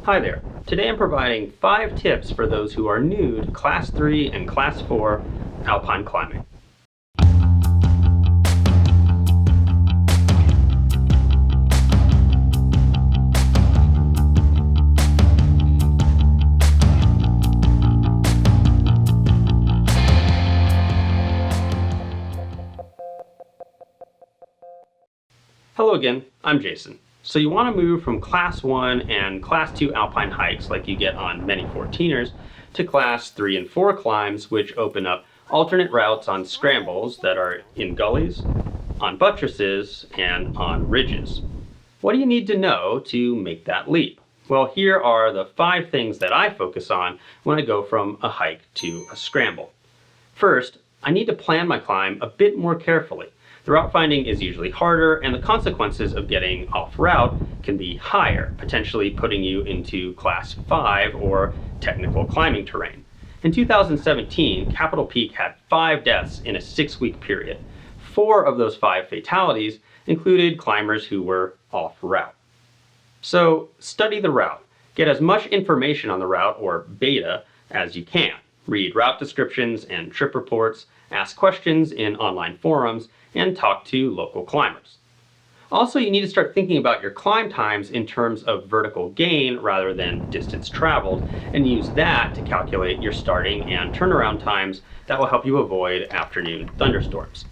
Hi there. Today I'm providing 5 tips for those who are new to Class 3 and Class 4 alpine climbing. Hello again, I'm Jason. So you want to move from Class 1 and Class 2 alpine hikes like you get on many 14ers to Class 3 and 4 climbs, which open up alternate routes on scrambles that are in gullies, on buttresses, and on ridges. What do you need to know to make that leap? Well, here are the 5 things that I focus on when I go from a hike to a scramble. First, I need to plan my climb a bit more carefully. The route finding is usually harder, and the consequences of getting off route can be higher, potentially putting you into Class 5 or technical climbing terrain. In 2017, Capitol Peak had 5 deaths in a 6-week period. 4 of those 5 fatalities included climbers who were off route. So study the route. Get as much information on the route, or beta, as you can. Read route descriptions and trip reports, ask questions in online forums, and talk to local climbers. Also, you need to start thinking about your climb times in terms of vertical gain rather than distance traveled, and use that to calculate your starting and turnaround times that will help you avoid afternoon thunderstorms.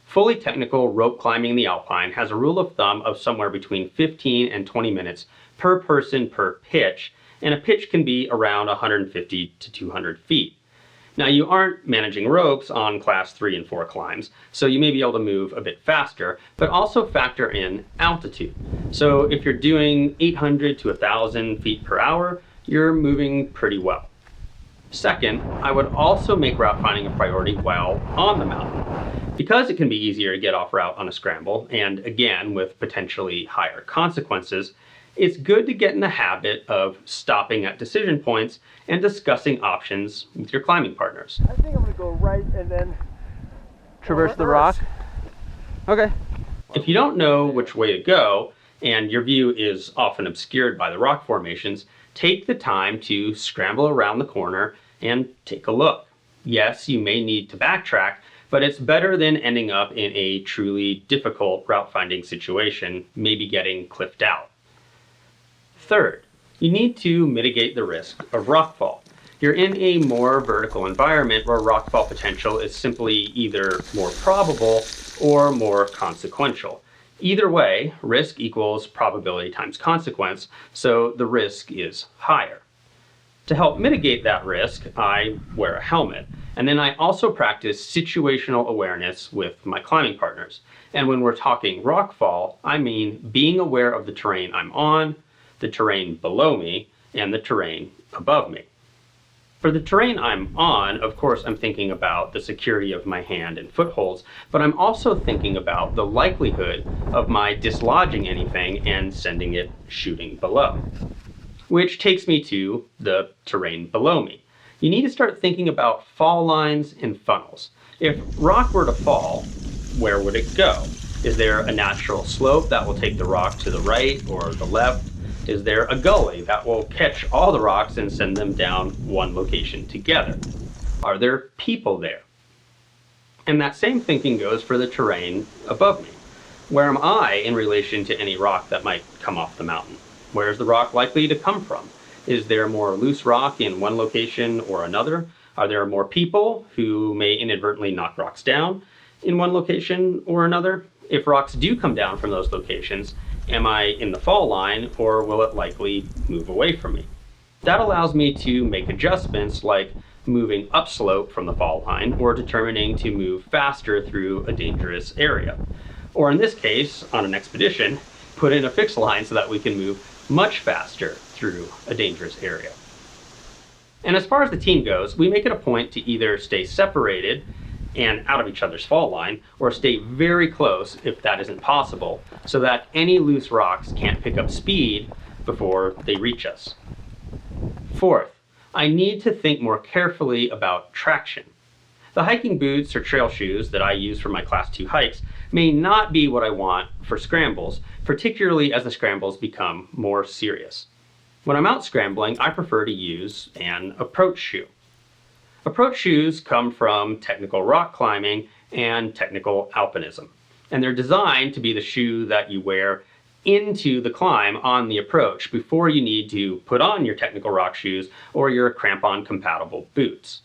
Fully technical rope climbing in the Alpine has a rule of thumb of somewhere between 15 and 20 minutes per person per pitch, and a pitch can be around 150 to 200 feet. Now, you aren't managing ropes on Class 3 and 4 climbs, so you may be able to move a bit faster, but also factor in altitude. So if you're doing 800 to 1,000 feet per hour, you're moving pretty well. Second, I would also make route finding a priority while on the mountain. Because it can be easier to get off route on a scramble, and again with potentially higher consequences, it's good to get in the habit of stopping at decision points and discussing options with your climbing partners. I think I'm going to go right and then traverse the rock. Okay. If you don't know which way to go, and your view is often obscured by the rock formations, take the time to scramble around the corner and take a look. Yes, you may need to backtrack, but it's better than ending up in a truly difficult route finding situation, maybe getting cliffed out. Third, you need to mitigate the risk of rockfall. You're in a more vertical environment where rockfall potential is simply either more probable or more consequential. Either way, risk equals probability times consequence, so the risk is higher. To help mitigate that risk, I wear a helmet, and then I also practice situational awareness with my climbing partners. And when we're talking rockfall, I mean being aware of the terrain I'm on, the terrain below me, and the terrain above me. For the terrain I'm on, of course, I'm thinking about the security of my hand and footholds, but I'm also thinking about the likelihood of my dislodging anything and sending it shooting below. Which takes me to the terrain below me. You need to start thinking about fall lines and funnels. If rock were to fall, where would it go? Is there a natural slope that will take the rock to the right or the left? Is there a gully that will catch all the rocks and send them down one location together? Are there people there? And that same thinking goes for the terrain above me. Where am I in relation to any rock that might come off the mountain? Where is the rock likely to come from? Is there more loose rock in one location or another? Are there more people who may inadvertently knock rocks down in one location or another? If rocks do come down from those locations, am I in the fall line, or will it likely move away from me? That allows me to make adjustments like moving upslope from the fall line, or determining to move faster through a dangerous area. Or in this case, on an expedition, put in a fixed line so that we can move much faster through a dangerous area. And as far as the team goes, we make it a point to either stay separated and out of each other's fall line, or stay very close if that isn't possible, so that any loose rocks can't pick up speed before they reach us. Fourth, I need to think more carefully about traction. The hiking boots or trail shoes that I use for my Class 2 hikes may not be what I want for scrambles, particularly as the scrambles become more serious. When I'm out scrambling, I prefer to use an approach shoe. Approach shoes come from technical rock climbing and technical alpinism, and they're designed to be the shoe that you wear into the climb on the approach before you need to put on your technical rock shoes or your crampon compatible boots.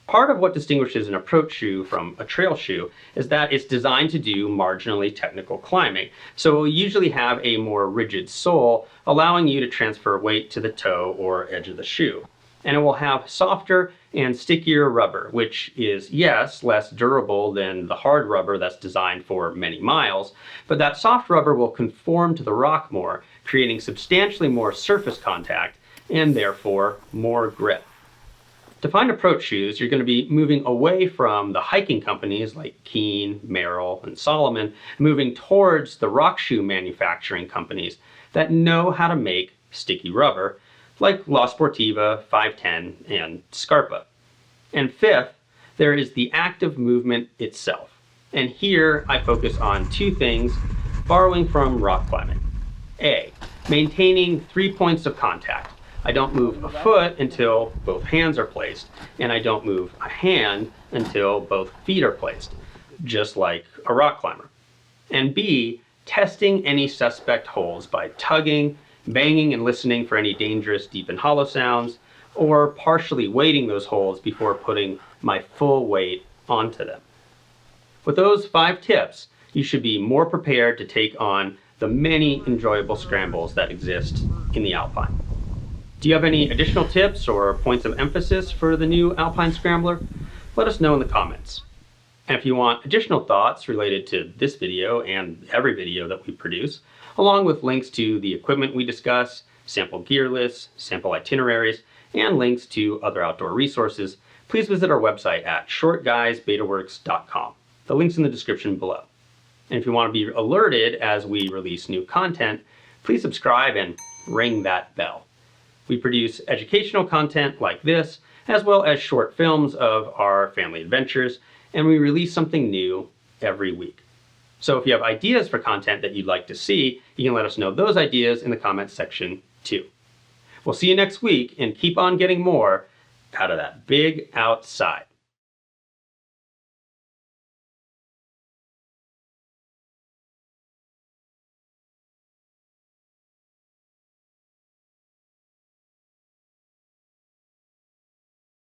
Part of what distinguishes an approach shoe from a trail shoe is that it's designed to do marginally technical climbing, so it will usually have a more rigid sole, allowing you to transfer weight to the toe or edge of the shoe. And it will have softer and stickier rubber, which is, yes, less durable than the hard rubber that's designed for many miles, but that soft rubber will conform to the rock more, creating substantially more surface contact and therefore more grip. To find approach shoes, you're going to be moving away from the hiking companies like Keen, Merrell, and Salomon, moving towards the rock shoe manufacturing companies that know how to make sticky rubber, like La Sportiva, 510, and Scarpa. And fifth, there is the active movement itself. And here I focus on two things, borrowing from rock climbing. A, maintaining 3 points of contact. I don't move a foot until both hands are placed, and I don't move a hand until both feet are placed, just like a rock climber. And B, testing any suspect holes by tugging, banging and listening for any dangerous deep and hollow sounds, or partially weighting those holes before putting my full weight onto them. With those 5 tips, you should be more prepared to take on the many enjoyable scrambles that exist in the Alpine. Do you have any additional tips or points of emphasis for the new Alpine Scrambler? Let us know in the comments. And if you want additional thoughts related to this video and every video that we produce, along with links to the equipment we discuss, sample gear lists, sample itineraries, and links to other outdoor resources, please visit our website at shortguysbetaworks.com. The link's in the description below. And if you want to be alerted as we release new content, please subscribe and ring that bell. We produce educational content like this, as well as short films of our family adventures, and we release something new every week. So if you have ideas for content that you'd like to see, you can let us know those ideas in the comments section too. We'll see you next week, and keep on getting more out of that big outside.